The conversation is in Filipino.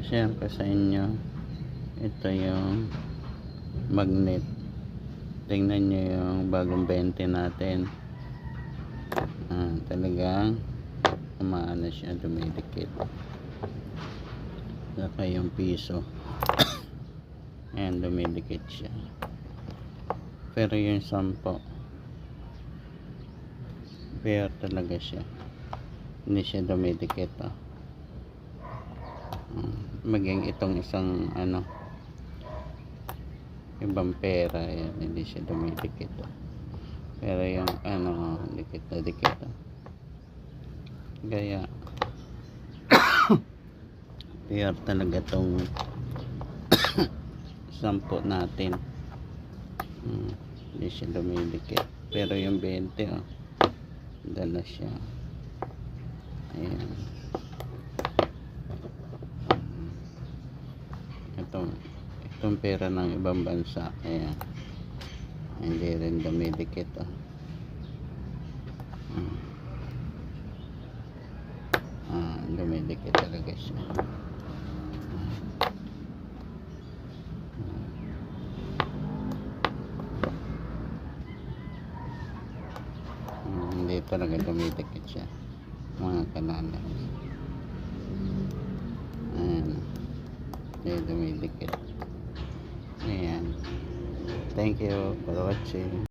share ko sa inyo. Ito yung magnet. Tingnan nyo yung bagong 20 natin. Talagang umaano siya, dumidikit. Saka yung piso. Ayan, dumidikit siya. Pero yung 10 fair talaga siya, hindi siya dumidikit. Maging itong isang ibang pera, ayan, hindi siya dumidikit. Pero yung dikit na dikit. Gaya fair talaga tong 10 natin. Hindi siya dumidikit. Pero yung 20 dala siya. Ayan. Itong pera ng ibang bansa, ayan, hindi rin dumidikit. Dumidikit talaga siya. Hindi talaga dumidikit siya, mga kanalan. Ayan, hindi dumidikit. Ayan, thank you for watching.